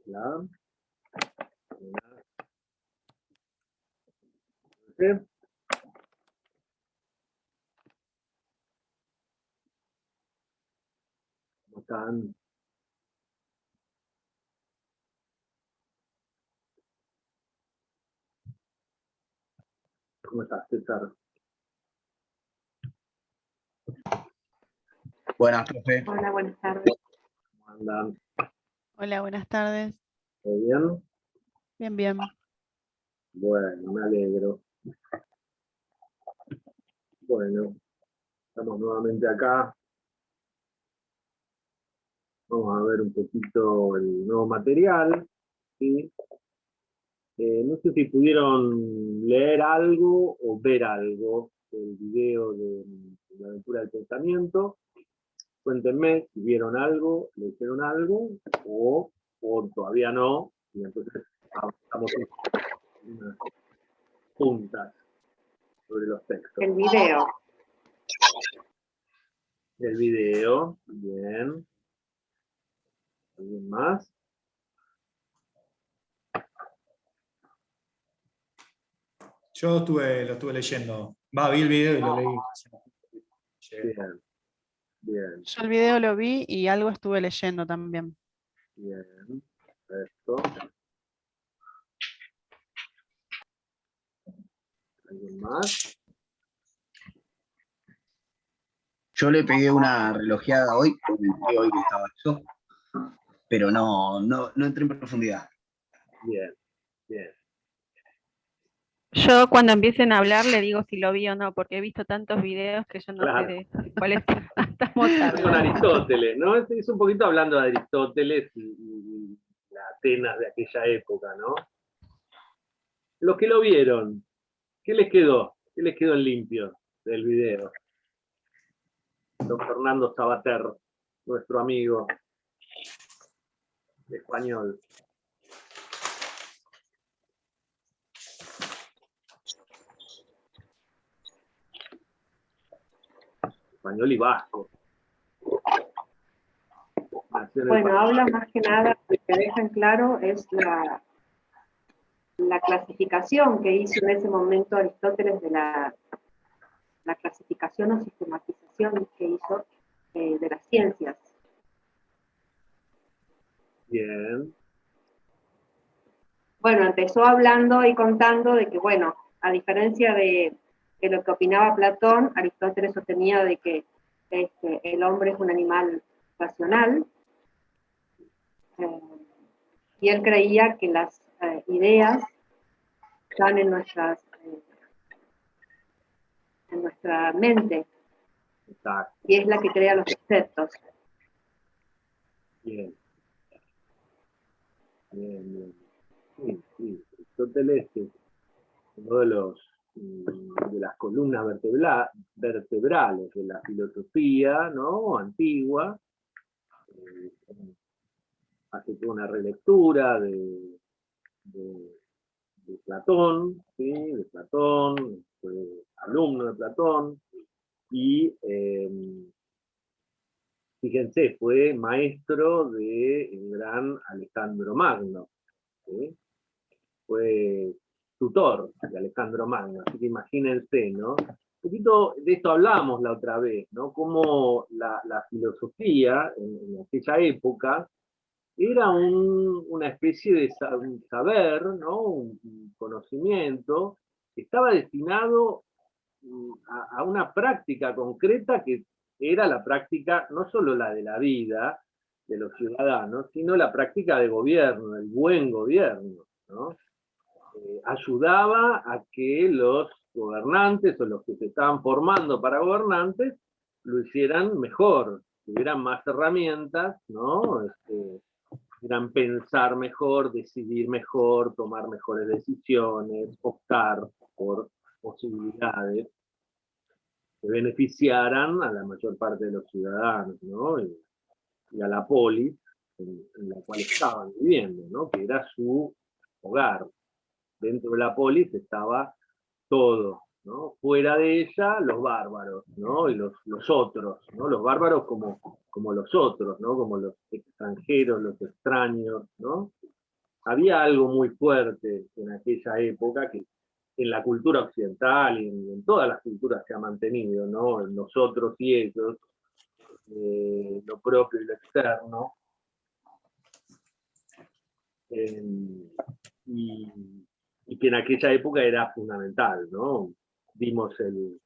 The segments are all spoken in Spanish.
Hola. Hola. ¿Cómo están? ¿Cómo estás, César? Buenas, profe. Hola, buenas tardes. ¿Cómo andan? Hola, buenas tardes. ¿Todo bien? Bien, bien. Bueno, me alegro. Bueno, estamos nuevamente acá. Vamos a ver un poquito el nuevo material. ¿Sí? No sé si pudieron leer algo o ver algo del video de la aventura del pensamiento. Cuéntenme si vieron algo, leyeron algo o todavía no. Y entonces estamos en unas puntas sobre los textos. El video. El video, bien. ¿Alguien más? Yo lo estuve leyendo. Vi el video y lo leí. Bien, bien, Yo el video lo vi y algo estuve leyendo también. bien. Perfecto. ¿Alguien más? Yo le pegué una relojeada hoy, porque me enteré hoy que estaba eso, pero no entré en profundidad. Bien, bien. Yo cuando empiecen a hablar le digo si lo vi o no, porque he visto tantos videos que yo no Claro. sé de cuál estamos Con hablando. Aristóteles, ¿no? Es un poquito hablando de Aristóteles y la Atenas de aquella época, ¿no? Los que lo vieron, ¿qué les quedó? ¿Qué les quedó en limpio del video? Don Fernando Sabater, nuestro amigo español. Español y vasco. Bueno, habla más que nada, lo que deja en claro es la clasificación que hizo en ese momento Aristóteles de la clasificación o sistematización que hizo de las ciencias. Bien. Bueno, empezó hablando y contando de que, bueno, a diferencia de lo que opinaba Platón, Aristóteles sostenía de que el hombre es un animal racional, y él creía que las ideas están en nuestra mente, Exacto. y es la que crea los conceptos. Bien. Bien, bien. Sí, sí. Aristóteles es uno de las columnas vertebrales de la filosofía, ¿no? Antigua. Hace toda una relectura de Platón, ¿sí? De Platón, fue alumno de Platón, y fíjense, fue maestro del gran Alejandro Magno, ¿sí? Fue tutor de Alejandro Magno, así que imagínense, ¿no? Un poquito de esto hablamos la otra vez, ¿no? Cómo la filosofía en aquella época era una especie de un saber, ¿no? Un conocimiento que estaba destinado a una práctica concreta que era la práctica, no solo la de la vida de los ciudadanos, sino la práctica de gobierno, el buen gobierno, ¿no? Ayudaba a que los gobernantes o los que se estaban formando para gobernantes lo hicieran mejor, tuvieran más herramientas, ¿no? Pudieran pensar mejor, decidir mejor, tomar mejores decisiones, optar por posibilidades que beneficiaran a la mayor parte de los ciudadanos, ¿no? Y a la polis en la cual estaban viviendo, ¿no? Que era su hogar. Dentro de la polis estaba todo, ¿no? Fuera de ella, los bárbaros, ¿no? Y los otros, ¿no? Los bárbaros como los otros, ¿no? Como los extranjeros, los extraños, ¿no? había algo muy fuerte en aquella época que en la cultura occidental y en todas las culturas se ha mantenido, ¿no? Nosotros y ellos, lo propio y lo externo. Y que en aquella época era fundamental, ¿no? Vimos el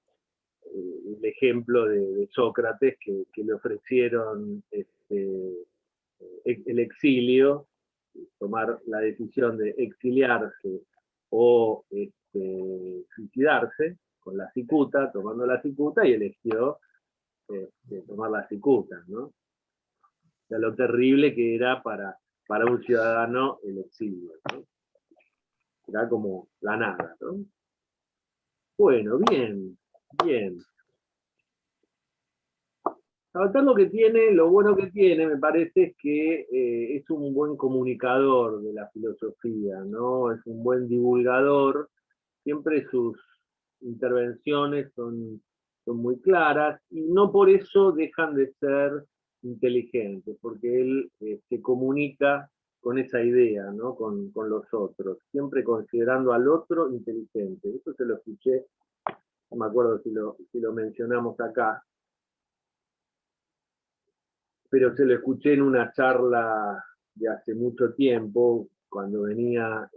ejemplo de Sócrates que le ofrecieron el exilio, tomar la decisión de exiliarse o suicidarse con la cicuta, tomando la cicuta, y eligió tomar la cicuta, ¿no? O sea, lo terrible que era para un ciudadano el exilio, ¿no? Era como la nada, ¿no? Bueno, bien, bien. Avatar lo que tiene, lo bueno que tiene, me parece, es que es un buen comunicador de la filosofía, ¿no? Es un buen divulgador. Siempre sus intervenciones son muy claras y no por eso dejan de ser inteligentes, porque él se comunica con esa idea, ¿no? Con los otros, siempre considerando al otro inteligente. Eso se lo escuché, no me acuerdo si lo mencionamos acá, pero se lo escuché en una charla de hace mucho tiempo, cuando venía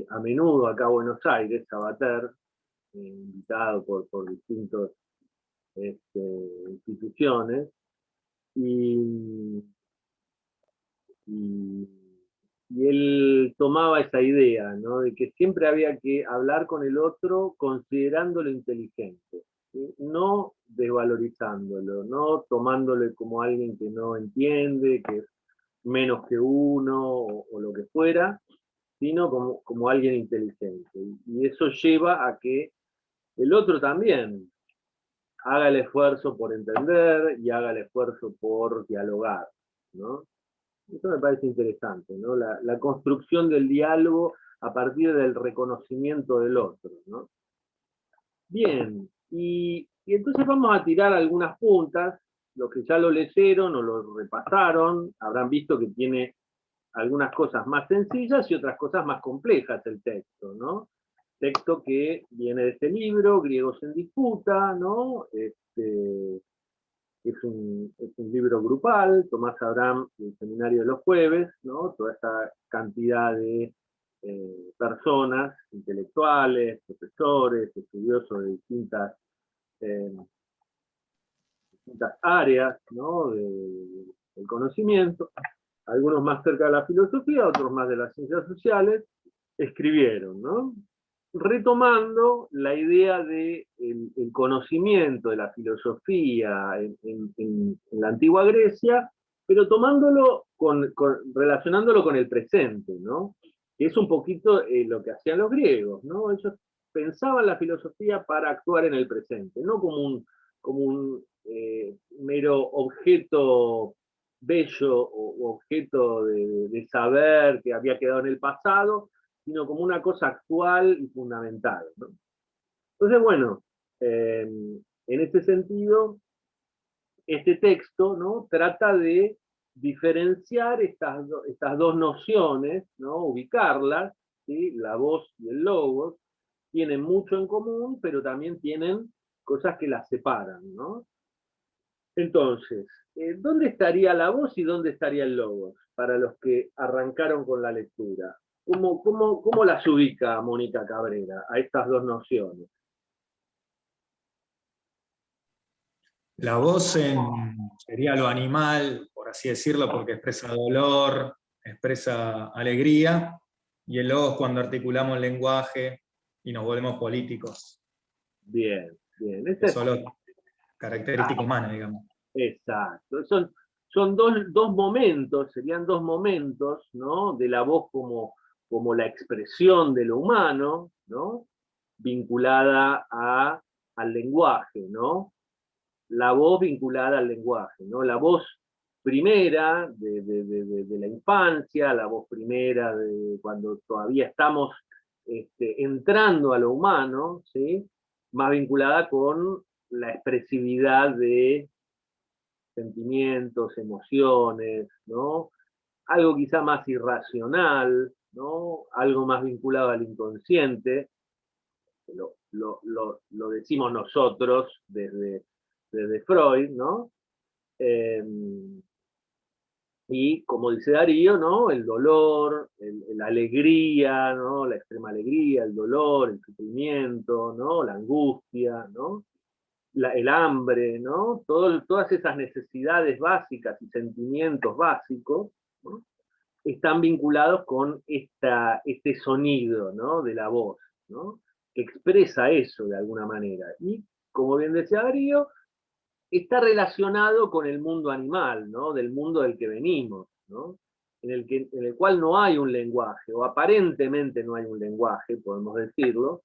a menudo acá a Buenos Aires, Sabater, invitado por distintas instituciones, y él tomaba esa idea, ¿no? De que siempre había que hablar con el otro considerándolo inteligente, ¿sí? No desvalorizándolo, no tomándolo como alguien que no entiende, que es menos que uno o lo que fuera, sino como alguien inteligente. Y eso lleva a que el otro también haga el esfuerzo por entender y haga el esfuerzo por dialogar, ¿no? Eso me parece interesante, ¿no? La construcción del diálogo a partir del reconocimiento del otro, ¿no? Bien, y entonces vamos a tirar algunas puntas. Los que ya lo leyeron o lo repasaron habrán visto que tiene algunas cosas más sencillas y otras cosas más complejas el texto, ¿no? Texto que viene de este libro, Griegos en Disputa, ¿no? Es un libro grupal, Tomás Abraham, el Seminario de los Jueves, ¿no? Toda esta cantidad de personas, intelectuales, profesores, estudiosos de distintas áreas, ¿no? del conocimiento, algunos más cerca de la filosofía, otros más de las ciencias sociales, escribieron, ¿no? Retomando la idea de el conocimiento de la filosofía en la antigua Grecia, pero tomándolo relacionándolo con el presente, ¿no? Que es un poquito lo que hacían los griegos, ¿no? Ellos pensaban la filosofía para actuar en el presente, no como un mero objeto bello o objeto de saber que había quedado en el pasado, sino como una cosa actual y fundamental, ¿no? Entonces, bueno, en este sentido, este texto, ¿no? Trata de diferenciar estas dos nociones, ¿no? Ubicarlas, ¿sí? La voz y el logos tienen mucho en común, pero también tienen cosas que las separan, ¿no? Entonces, ¿dónde estaría la voz y dónde estaría el logos para los que arrancaron con la lectura? ¿Cómo las ubica Mónica Cabrera a estas dos nociones? La voz sería lo animal, por así decirlo, porque expresa dolor, expresa alegría, y el logos cuando articulamos el lenguaje y nos volvemos políticos. Bien, bien. Es solo característica humana, digamos. Exacto. Son dos momentos, serían dos momentos, ¿no? De la voz como la expresión de lo humano, ¿no? Vinculada al lenguaje, ¿no? La voz vinculada al lenguaje, ¿no? La voz primera de la infancia, la voz primera de cuando todavía estamos entrando a lo humano, ¿sí? Más vinculada con la expresividad de sentimientos, emociones, ¿no? Algo quizá más irracional, ¿no? Algo más vinculado al inconsciente, lo decimos nosotros desde Freud, ¿no? Y como dice Darío, ¿no? El dolor, la alegría, ¿no? La extrema alegría, el dolor, el sufrimiento, ¿no? La angustia, ¿no? El hambre, ¿no? Todas esas necesidades básicas y sentimientos básicos, ¿no? Están vinculados con este sonido, ¿no? De la voz, ¿no? Que expresa eso de alguna manera. Y, como bien decía Darío, está relacionado con el mundo animal, ¿no? Del mundo del que venimos, ¿no? En el cual no hay un lenguaje, o aparentemente no hay un lenguaje, podemos decirlo.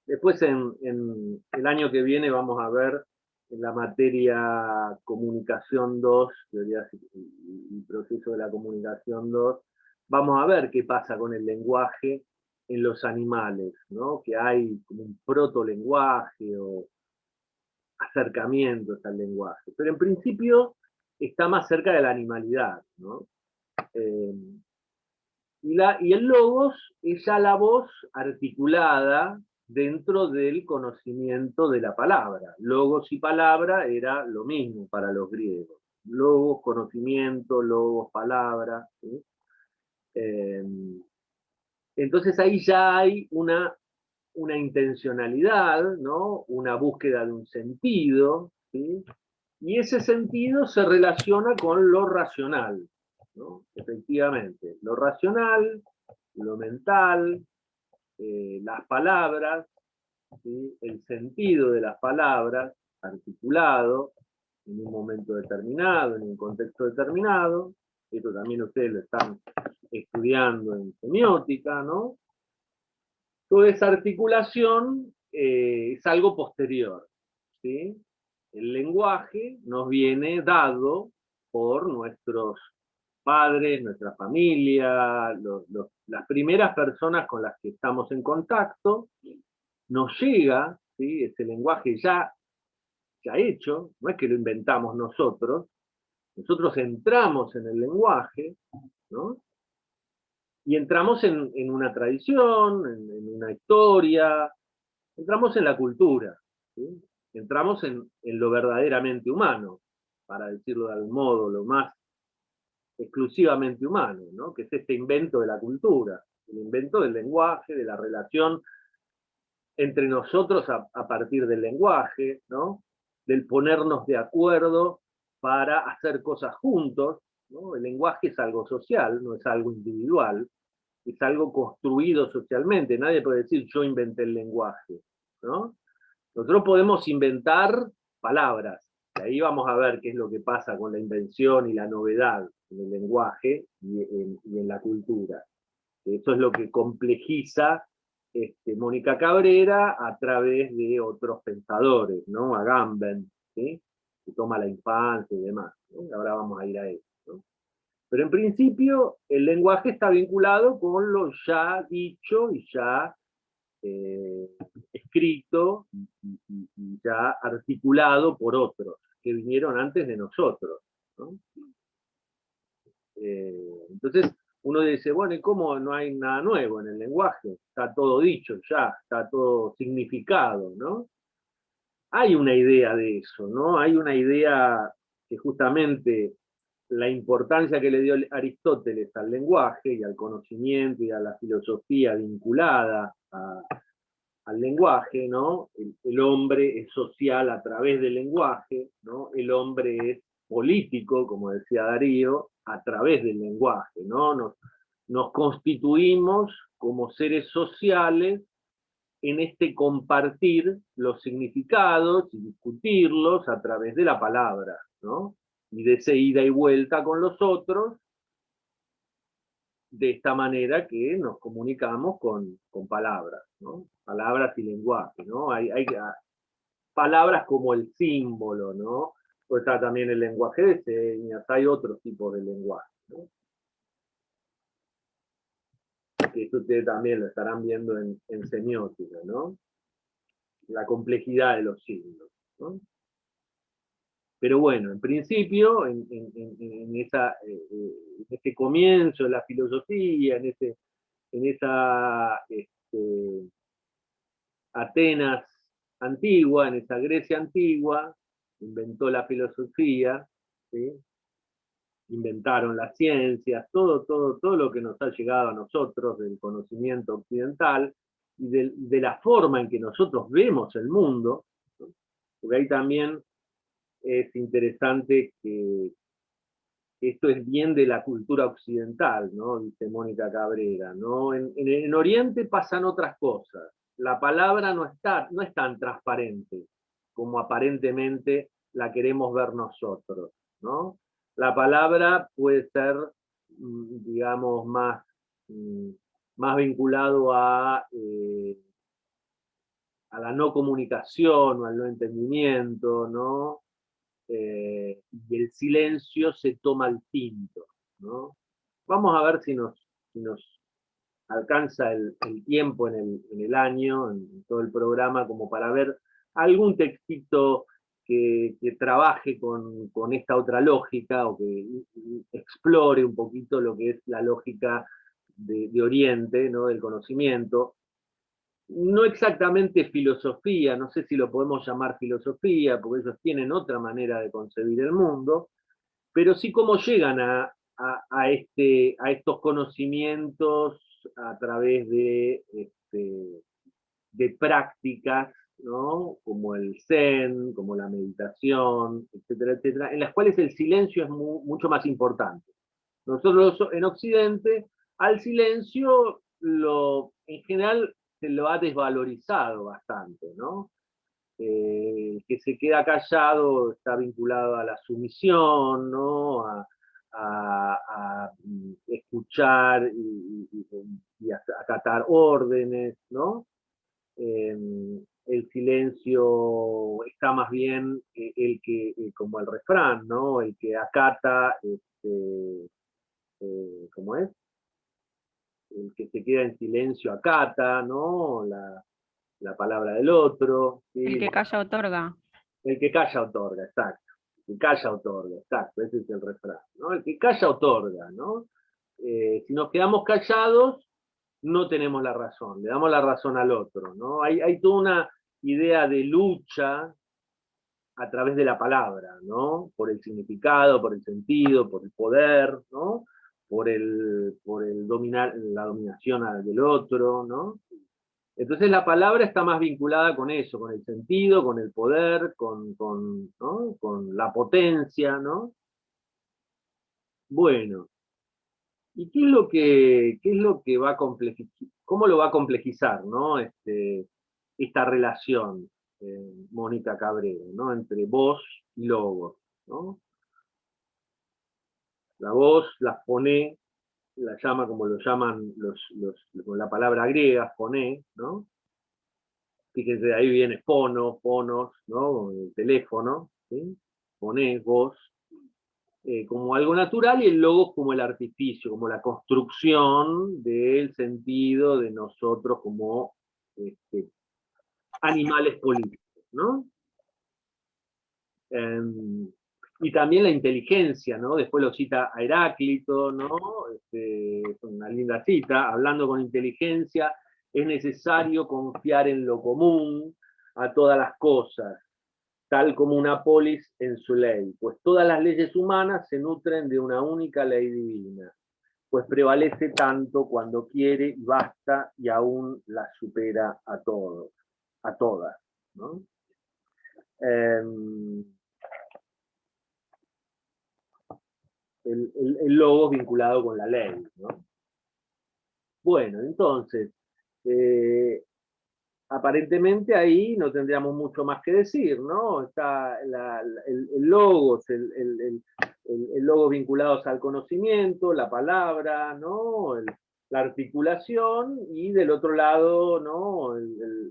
Después, en el año que viene, vamos a ver en la materia Comunicación 2, teoría y proceso de la comunicación 2, vamos a ver qué pasa con el lenguaje en los animales, ¿no? Que hay como un protolenguaje o acercamientos al lenguaje. Pero en principio está más cerca de la animalidad, ¿no? Y el logos es ya la voz articulada dentro del conocimiento de la palabra. Logos y palabra era lo mismo para los griegos. Logos, conocimiento, logos, palabra. ¿Sí? Entonces ahí ya hay una intencionalidad, ¿no? Una búsqueda de un sentido, ¿sí? Y ese sentido se relaciona con lo racional, ¿no? Efectivamente, lo racional, lo mental, las palabras, ¿sí? El sentido de las palabras, articulado en un momento determinado, en un contexto determinado. Esto también ustedes lo están estudiando en semiótica, ¿no? Toda esa articulación es algo posterior, ¿sí? El lenguaje nos viene dado por nuestros padres, nuestra familia, las primeras personas con las que estamos en contacto, nos llega, ¿sí? Ese lenguaje ya hecho, no es que lo inventamos nosotros entramos en el lenguaje, ¿no? Y entramos en una tradición, en una historia, entramos en la cultura, ¿sí? Entramos en lo verdaderamente humano, para decirlo de algún modo, lo más exclusivamente humano, ¿no? Que es este invento de la cultura, el invento del lenguaje, de la relación entre nosotros a partir del lenguaje, ¿no? Del ponernos de acuerdo para hacer cosas juntos, ¿no? El lenguaje es algo social, no es algo individual, es algo construido socialmente. Nadie puede decir yo inventé el lenguaje, ¿no? Nosotros podemos inventar palabras, y ahí vamos a ver qué es lo que pasa con la invención y la novedad en el lenguaje y en la cultura. Eso es lo que complejiza Mónica Cabrera a través de otros pensadores, ¿no? Agamben, ¿sí? Que toma la infancia y demás, ¿no? Ahora vamos a ir a eso, ¿no? Pero en principio el lenguaje está vinculado con lo ya dicho y ya escrito y ya articulado por otros que vinieron antes de nosotros, ¿no? Entonces uno dice, bueno, ¿y cómo no hay nada nuevo en el lenguaje? Está todo dicho ya, está todo significado, ¿no? Hay una idea de eso, ¿no? Hay una idea que justamente la importancia que le dio Aristóteles al lenguaje y al conocimiento y a la filosofía vinculada al lenguaje, ¿no? El hombre es social a través del lenguaje, ¿no? El hombre es político, como decía Darío, a través del lenguaje, ¿no? Nos constituimos como seres sociales en este compartir los significados y discutirlos a través de la palabra, ¿no? Y de ese ida y vuelta con los otros, de esta manera que nos comunicamos con palabras, ¿no? Palabras y lenguaje, ¿no? Hay palabras como el símbolo, ¿no? O está también el lenguaje de señas, hay otros tipos de lenguaje, ¿no? Que esto ustedes también lo estarán viendo en semiótica, ¿no? La complejidad de los signos, ¿no? Pero bueno, en principio, en este comienzo de la filosofía, en en esa Atenas antigua, en esa Grecia antigua, inventó la filosofía, ¿sí? Inventaron las ciencias, todo lo que nos ha llegado a nosotros del conocimiento occidental y de la forma en que nosotros vemos el mundo, ¿no? Porque ahí también es interesante que esto es bien de la cultura occidental, ¿no? Dice Mónica Cabrera, ¿no? En Oriente pasan otras cosas. La palabra no es tan transparente como aparentemente la queremos ver nosotros, ¿no? La palabra puede ser, digamos, más vinculado a la no comunicación o al no entendimiento, ¿no? Y el silencio se toma distinto, ¿no? Vamos a ver si nos alcanza el tiempo en el año, en todo el programa, como para ver algún textito que trabaje con esta otra lógica, o que explore un poquito lo que es la lógica de Oriente, ¿no? Del conocimiento. No exactamente filosofía, no sé si lo podemos llamar filosofía, porque ellos tienen otra manera de concebir el mundo, pero sí cómo llegan a estos conocimientos a través de prácticas, ¿no? Como el Zen, como la meditación, etcétera, etcétera, en las cuales el silencio es mucho más importante. Nosotros en Occidente, al silencio, en general, se lo ha desvalorizado bastante, ¿no? El que se queda callado está vinculado a la sumisión, ¿no? A escuchar y acatar órdenes, ¿no? El silencio está más bien como el refrán, ¿no? El que acata, ¿cómo es? El que se queda en silencio acata, ¿no? La palabra del otro. ¿Sí? El que calla otorga. El que calla otorga, exacto. El que calla otorga, exacto, ese es el refrán, ¿no? El que calla otorga, ¿no? Si nos quedamos callados, no tenemos la razón, le damos la razón al otro, ¿no? Hay toda una idea de lucha a través de la palabra, ¿no? Por el significado, por el sentido, por el poder, ¿no? Por la dominación del otro, ¿no? Entonces la palabra está más vinculada con eso, con el sentido, con el poder, ¿no? Con la potencia, ¿no? Bueno, ¿y qué es lo que va a complejizar? ¿Cómo lo va a complejizar, ¿no? Esta relación, Mónica Cabrera, ¿no? Entre voz y logos, ¿no? La voz, la foné, la llama como lo llaman con la palabra griega, foné, ¿no? Fíjense, de ahí viene fono, fonos, ¿no? El teléfono, ¿sí? Foné, voz, como algo natural, y el logos como el artificio, como la construcción del sentido de nosotros como animales políticos, ¿no? Y también la inteligencia, ¿no? Después lo cita a Heráclito, ¿no? Es una linda cita, hablando con inteligencia, es necesario confiar en lo común a todas las cosas, tal como una polis en su ley, pues todas las leyes humanas se nutren de una única ley divina, pues prevalece tanto cuando quiere y basta y aún la supera a todos, a todas, ¿no? El logos vinculado con la ley, ¿no? Bueno, entonces, aparentemente ahí no tendríamos mucho más que decir, ¿no? Está el logos, el logos vinculados al conocimiento, la palabra, ¿no? La articulación, y del otro lado, ¿no?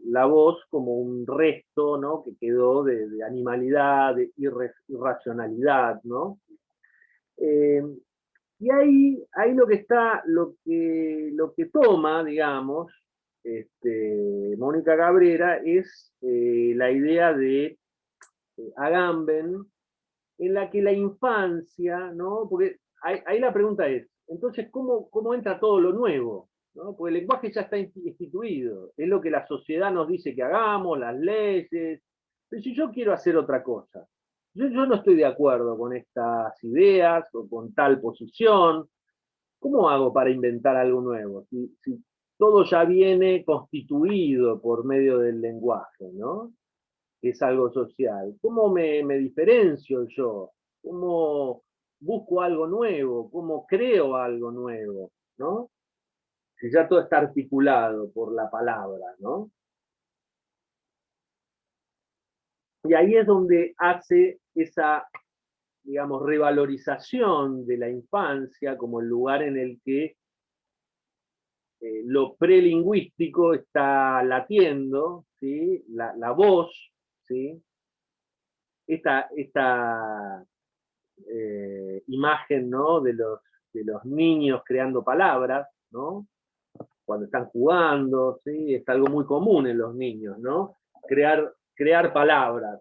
La voz como un resto, ¿no? Que quedó de animalidad, de irracionalidad, ¿no? Y ahí lo que toma, digamos, Mónica Cabrera, es la idea de Agamben, en la que la infancia, ¿no? Porque ahí la pregunta es, entonces, ¿cómo entra todo lo nuevo? ¿no? Porque el lenguaje ya está instituido, es lo que la sociedad nos dice que hagamos, las leyes, pero si yo quiero hacer otra cosa, yo no estoy de acuerdo con estas ideas o con tal posición, ¿cómo hago para inventar algo nuevo? Si todo ya viene constituido por medio del lenguaje, ¿no? Es algo social. ¿Cómo me diferencio yo? ¿Cómo busco algo nuevo? ¿Cómo creo algo nuevo? ¿No? Si ya todo está articulado por la palabra, ¿no? Y ahí es donde hace esa, digamos, revalorización de la infancia como el lugar en el que lo prelingüístico está latiendo, ¿sí? La voz, ¿sí? Esta imagen, ¿no? de los niños creando palabras, ¿no? Cuando están jugando, ¿sí? Es algo muy común en los niños, ¿no? Crear palabras.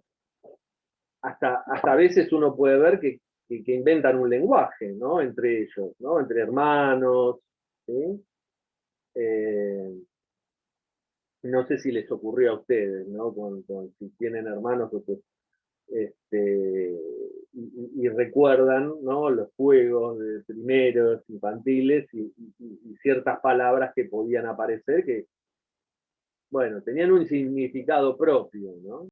Hasta a veces uno puede ver que inventan un lenguaje, ¿no? Entre ellos, ¿no? Entre hermanos, ¿sí? No sé si les ocurrió a ustedes, ¿no? Si tienen hermanos, pues, y recuerdan, ¿no? Los juegos de primeros, infantiles, y ciertas palabras que podían aparecer que, bueno, tenían un significado propio, ¿no?